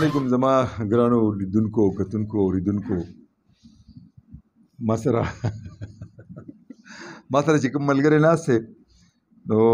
علیکم زما ګرانو لیدونکو کتونکو اوریدونکو ما سره چې کوم ملګری ناست دی نو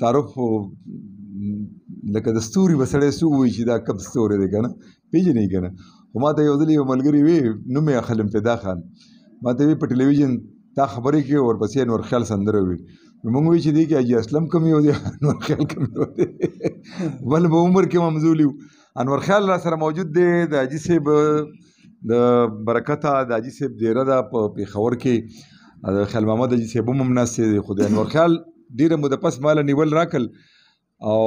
تعارف لکه د ستوري به سړی څوک وایي چې دا کم ستوری دی که نه پېژنې که نه خو ما ته یو ځل یو ملګري وی نوم یې اخلم فدا خان ما ته وی په ټلویزیون تا خبرې کوي ورپسې انور خیال سندره وي نو موږ وایي چې دی کې حاجي اسلم کم یو دی انور خیال کم یو دی بل به عمر کې ممزولي و انور خیال را سره موجود دی د حاجي صاحب د برکته د حاجي صاحب دیره ده په پېښور کې د خیال محمد حاجي صاحب هم ناست دی خو د انور خیال ډېره موده پس ماله نیول راکړل او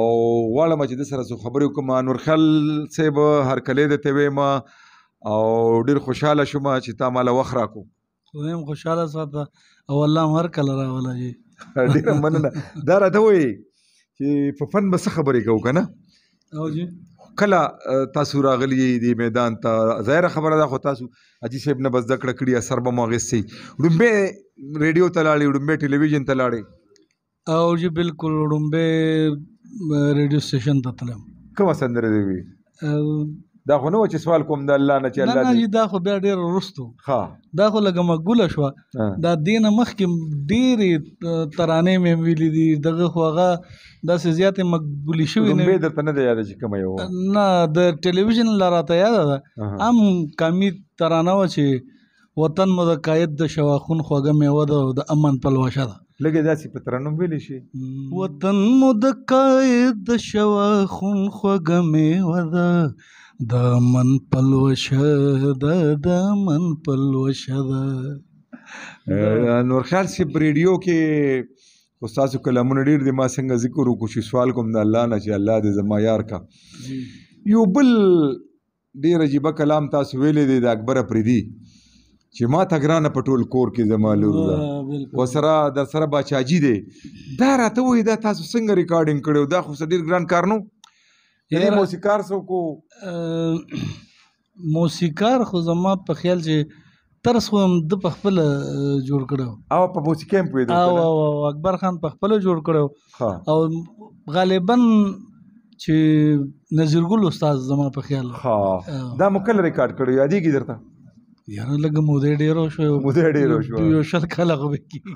غواړم چې د سره څو خبرې وکړم انور خیال صاحب هرکلی درته ویم او ډېر خوشحاله شوم چې تا ماله وخت راکړو خدای هم خوشحاله ساته او الله هم هرکله راوله جي ډېره مننه دا راته وایي چې په فن به څه خبرې کوو که نه او جي کله تاسو راغلي دې میدان ته ظاهره خبره ده خو تاسو حاجي صاحب نه به زده کړه کړي اثر به مو اخیستی ړومبی ریډیو ته لاړې ړومبی ټلویزیون ته لاړې او جي بالکل ړومبی ریډیو سټیشن ته تلم کومه سندره دې وي دا خو نه و چې سوال کوم د الله نه چې الله نه جي دا خو بیا ډېر وروستو دا خو لږه مقبوله شوه دا دې نه مخکې ډېرې ترانې مې ویلي دي دغه خو هغه داسې زیاتې مقبولې شوي نه ړومبی درته نه دی یاده چې کومه یو نه د ټلویزیون لا راته یاده ده هم قامي ترانه وه چې وطن مو د قاید د شواخون خوږه میوه ده او د امن پلوشه ده لږه داسې په ترانو ویلی شي وطن مو د قاید د شواخون خوږه میوه ده د امن پلوشه ده د امن پلوشه ده نور خیال صاحب ریډیو کې خو ستاسو کلامونه ډېر دي ما څنګه ذکر وکړو چې سوال کوم د الله نه چې الله دې زما یار کا یو بل ډېر عجیبه کلام تاسو ویلی دی د اکبر افریدي چې ما ته ګرانه په ټول کور کې زما لور ده ورسره در سره باچاجي دی دا راته وایي دا تاسو څنګه ریکارډینګ کړی دا خو څه ډېر ګران کار نه یعنې موسیقار څوک موسیقار خو زما په خیال چې طرز خو هم ده په خپله جوړ کړی او په موسیقي هم پوهېدو او اکبر خان په خپله جوړ کړی او غالبا چې نظیر ګل استاد زما په خیال دا مو کله ریکارډ کړی یادېږي درته یاره لږه موده ډېره شوی موده ډېره شوه یو شل کاله خو به کېږي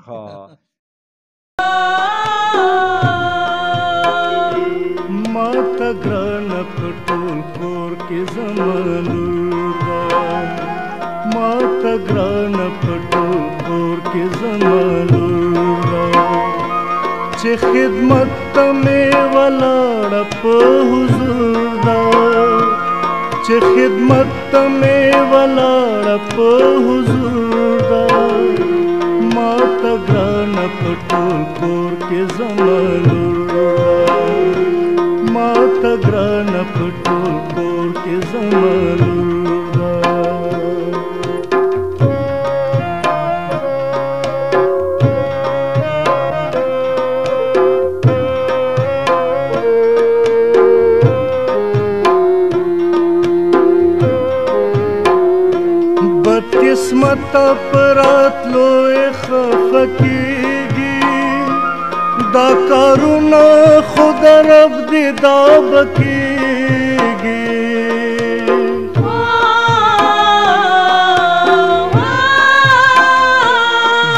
ما ته ګرانه په ټول کور کې زما لور ده ما ته ګرانه په ټول کور کې زما لور ده چې خدمت ته مې ولاړه په حضور ده چې خدمت ته مې ولاړه په حضور ده ما ته ګرانه په ټول کور کې زما لور ده ما ته ګرانه په ټول کور کې زما لور ده بدقسمت په راتلو یې خفه کېږي دا کارونه خو د رب دې دا به کېږي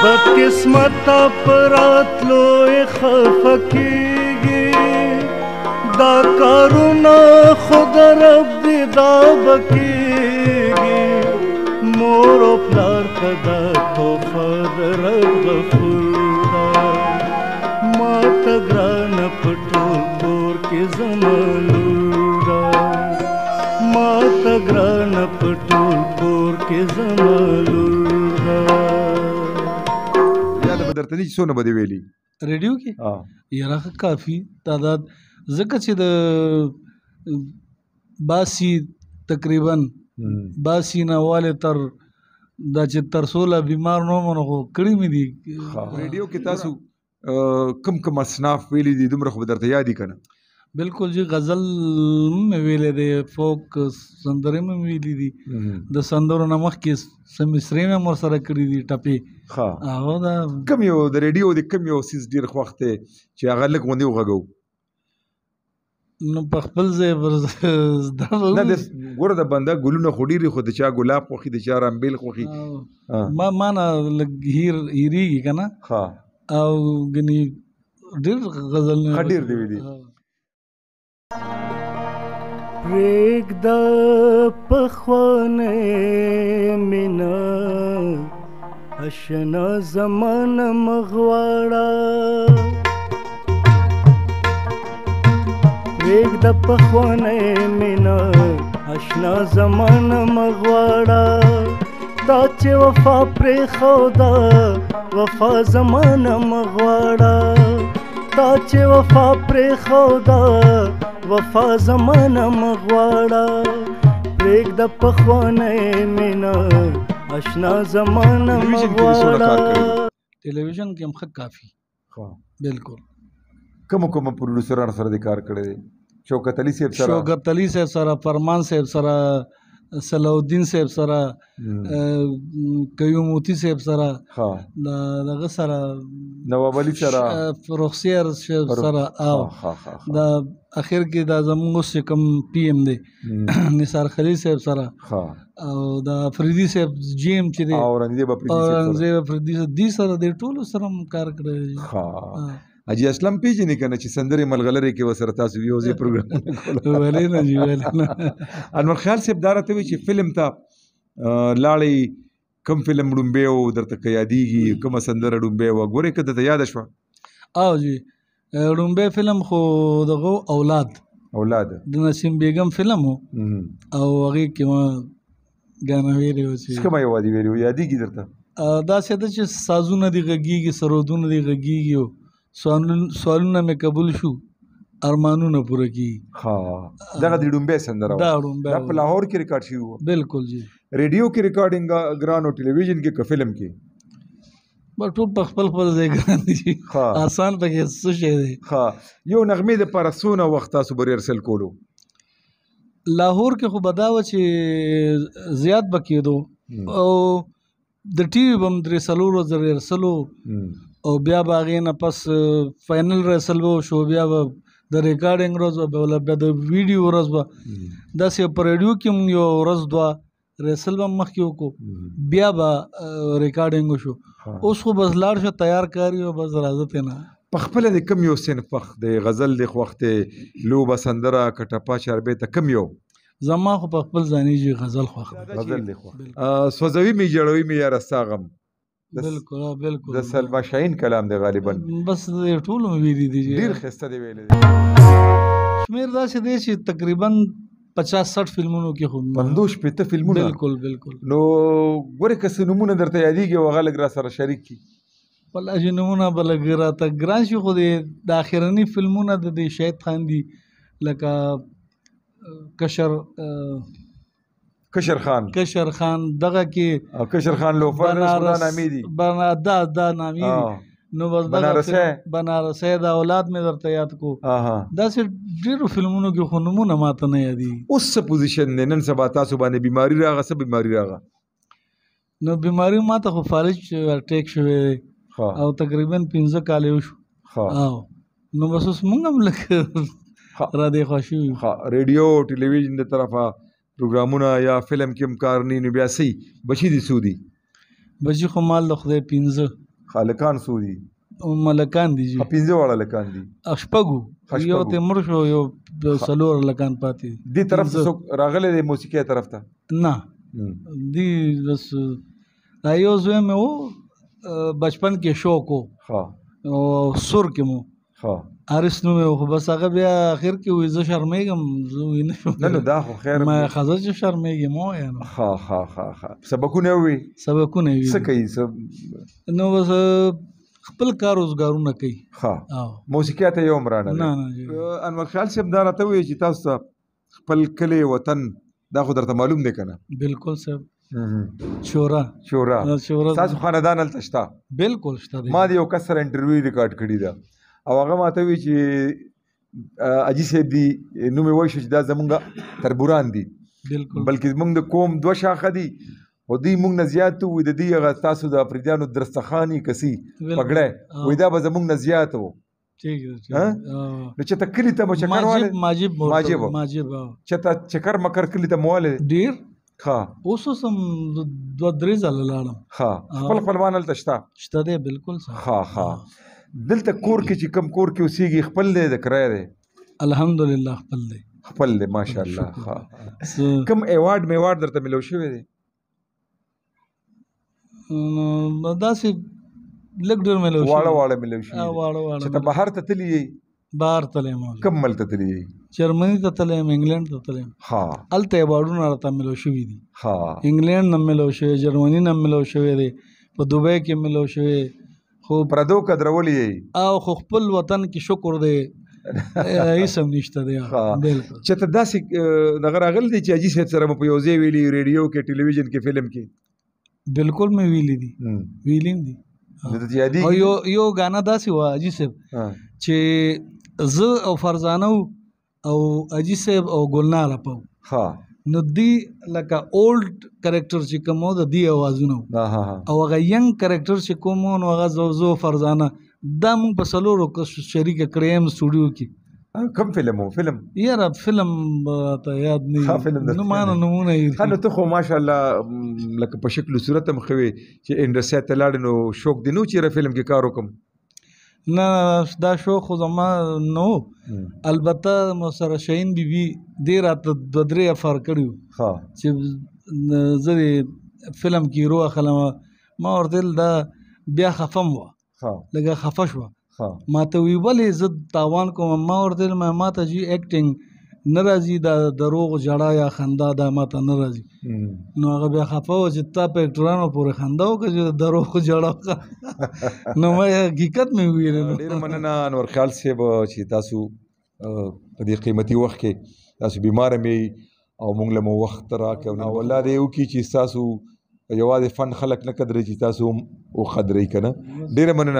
بدقسمته په راتلو یې خفه کېږي دا کارونه خو د رب دې دا به کېږي مور او پلار ته دا تحفه د رب غفور ده ما ته ګرانه په ټول کور کې زما لور ده ما ته ګرانه په ټول کور کې زما لور ده یاده به درته نه چې څونه به دې ویلي ریډیو کې یاره کافي تعداد ځکه چې د 82 تقریبا 82 نه والې تر دا چې تر 16 بیمار نه ومنو خو کړي مې دي ریډیو کې تاسو کم اصناف ویلي دي دومره خو به درته یاد دي که نه بالکل جی غزل مې ویلې دی فوک سندرې مې ویلې دي د سندرو نه مخکې څه مصرې مې هم ورسره کړي دي ټپې هغه دا کوم یو د ریډیو د کوم یو څیز ډېر خوښ دی چې هغه لږ غوندې وغږو نو په خپل ځای زده به نه ګوره د بنده ګلونه خو ډېرې خو د چا ګلاب خوښي د چا رامبیل خوښي ما نه لږ هیریږي که نه او ګنې ډېر غزلونه ښه ډېر دې ویلي پرېږده پخوانۍ مینه اشنا زمانه مه غواړه پرېږده پخوانۍ مینه اشنا زمانه مه غواړه دا چې وفا پرېښوده وفا زمانه مه غواړه دا چې وفا پرېښوده وفا زمانه مه غواړه پرېږده پخوانۍ مینه اشنا زمانه مه غواړه ټلویزیون کې هم ښه کافي بالکل کومو پروډوسرانو سره دې کار کړی دی شوکت علي صاحب سره شوکت علي صاحب سره فرمان صاحب سره صلاح الدین صاحب سره قیوموتی صاحب سره دغه سره نواب علي سره رخسار صاحب سره او دا اخر کې دا زموږ اوس چې کوم پی ایم دی نثار خلیل صاحب سره او دا فریدي صاحب جی ایم چې دی اورنګزیب افریدي دې سره د ټولو سره کار کړی حاجي اسلم پیژنې که نه چې سندرې ملغلرې کې ورسره تاسو یو ځای پروګرامونه کول ولې نه جي ولې نه انور خیال صاحب دا راته وایي چې فلم ته لاړې کوم فلم ډومبی و درته که یادېږي کومه سندره ډومبی وه ګورې که درته یاده شوه او جی ډومبی فلم خو دغه اولاد د نسیم بیګم فلم و او هغې کې ما ګانه ویلې وه چې کومه یوه دې ویلې وه یادېږي درته داسې ده چې سازونه دې غږېږي سرودونه دې غږېږي سوالونه مې قبول شو ارمانونه پوره کیږي دغه د ډومبی سندره دا ډومبی په لاهور کې ریکارډ شوی و بالکل جی ریډیو کې ریکارډینګ ګران او ټلویزیون کې که فلم کې بس ټول په خپل ځای ګران دي آسان پکې څه شی دی یو نغمې دپاره څونه وخت تاسو به ریهرسل کولو لاهور کې خو به دا وه چې زیات به کېدو او د ټي وي به هم 3-4 ورځې ریهرسل او بیا به هغې نه پس فاینل ریهرسل به وشو بیا به د ریکارډینګ ورځ به بیا د ویډیو ورځ به داسې په ریډیو کې هم یو ورځ دوه ریهرسل به هم مخکې وکړو بیا به ریکارډینګ وشو اوس خو بس لاړ شه تیار کاري او بس راځه ترې نه په خپله د کوم یو صنف خوښ دی غزل دی خوښ دی لوبه سندره که ټپه چاربیته کوم یو زما خو په خپل ځاني جي غزل خوښ غزل دی خوښ سوځوي مې جړوي مې یاره ستا غم بالکل بالکل د سلما شاهین کلام دی غالبا بس ټول مې ویلي دي ډېر ښایسته دی ویلی دی شمېر داسې دی چې تقریبا 50-60 فلمونو کې خو 50-60 فلمونه بالکل بالکل نو ګورې که څه نومونه درته یادېږي او هغه لږ را سره شریک کړي والله چې نومونه به لږ راته ګران شي خو د اخرني فلمونه د دې شهید خان دي لکه کشر خان دغه کې کشر خان لوفر دا نامې دي دا نامې دي نو بس بنارسۍ د اولاد مې درته یاد کو داسې ډېرو فلمونو کې خو نومونه ماته نه یادېږي اوس څه پوزیشن دی نن سبا تاسو باندې بیماري راغله څه بیماري راغله نو بیماري ماته خو فالج اټیک شوی دی او تقریبا 15 کال وشو او نو بس اوس مونږ هم لږ را دې خوښ یو ریډیو ټلویزیون د طرفه پروګرامونه یا فلم کې هم کار نه نو بیا صحیح بچي دي سودي بچي خو مال د خدای 15 خالقان سودي ملکان دي جی 15 واړه لکان دي شپږو یو ته مر شو یو سلور لکان پاتې دي طرف څه راغله د موسیقي طرف ته نه دي بس دا یو زوی مې و بچپن کې شوق و او سر کې مو حارس نو مې خو بس هغه بیا اخر کې وې زه شرمېږم زه وینه شم نه دا خو خیر ما خزه چې شرمېږم مو یا نو سبقونه وي څه کوي نو بس خپل کار روزګارونه کوي موسیقي ته یو مرانه نه انور خیال صاحب دا راته وایي چې تاسو خپل کلی وطن دا خو درته معلوم دی که نه بالکل صاحب شورا تاسو خاندان هلته شته بالکل شته ما د یو کس سره انټرویو ریکارډ کړي ده او هغه ماته وایي چې اجي صاحب دي نوم یې وایي شو چې دا زمونږ تربوران دي بلکې زمونږ د قوم 2 شاخه دي او دوی مونږ نه زیات وي د دوی هغه تاسو د افریدیانو درستخاني کسي پګړی وایي دا به زمونږ نه زیات و ٹھیک ده ٹھیک ها؟ ده. نو چې ته کلي ته به چکر والې ماجب ماجب. ماجب چې ته چکر مکر کلي ته مو والې ډیر ښه اوس هم دوه درې ځله لاړم. ښه خپل خپلوان هلته شته شته دی بالکل صح. ښه دلته کور کې چې کم کور کې اوسېږي خپل دی د کرایه دی؟ الحمدلله خپل دی. خپل دی ماشاءالله. ښه کوم ایوارډ میوارډ درته ملو شوی دی؟ داسې لږ ډېر ملو شوي. واړه ملو شوي واړه چې ته بهر ته تللی یې؟ بهر تللی یم. کوم ملک ته تللی یې؟ جرمني ته تللی یم، انګلینډ ته تللی یم. ها هلته ایوارډونه راته ملو شوي دي. ها انګلینډ نه ملو شوی، جرمني نه ملو شوی دی، په دوبۍ کې ملو شوی. خو پردو قدرولي یې او خو خپل وطن کې شکر دی هیڅ هم نشته دی. بالکل چې ته داسې دغه راغلی دی چې حاجي صاحب سره مو په یو ځای ویلي ریډیو کې ټلویزیون کې فلم کې؟ بالکل مې ویلي دي، ویلي دي. او یو غانا داسې و حاجي صاحب چې زه او فرزانه او حاجي صاحب او ګلنار اپو نو دی لکه اولډ کریکټر چې کوم د دی اوازونه او هغه ینګ کریکټر چې کوم نو هغه زو فرزانه دا مونږ په سلورو شریک کړیم سټوډیو کې. کوم فلم وو؟ فلم یاره فلم ته یاد نه نو مانه نمونه یې نو ته خو ماشاءالله لکه په شکل او صورت هم خوي چې انډسټری ته لاړ نو شوق دی نو چې فلم کې کار وکم؟ نه دا شوق خو زما نو البته مو سره شاهین بیبي ډېر راته دوه درې افار کړي چې زه فلم کې هیرو اخلم. ما ورته دا بیا خفم وه لږه خفه شوه. ما ته وی ولې زه تاوان کوم؟ ما ورته ما ته جی ایکټینګ نه راځي، دا دروغ ژړا یا خندا دا ما ته نه راځي. نو هغه بیا خفه و چې تا په اکټرانو پورې خندا وکړه چې دروغ ژړا وکړه. نو ما حقیقت مې وویل. ډېر مننه انور خیال صاحب چې تاسو په دې قیمتي وخت کې تاسو بیماره مې او موږ له مو وخت راکړ. او الله دې وکړي چې تاسو یوازې فن خلک نه قدرې چې تاسو هم وقدرئ که نه. ډېره مننه.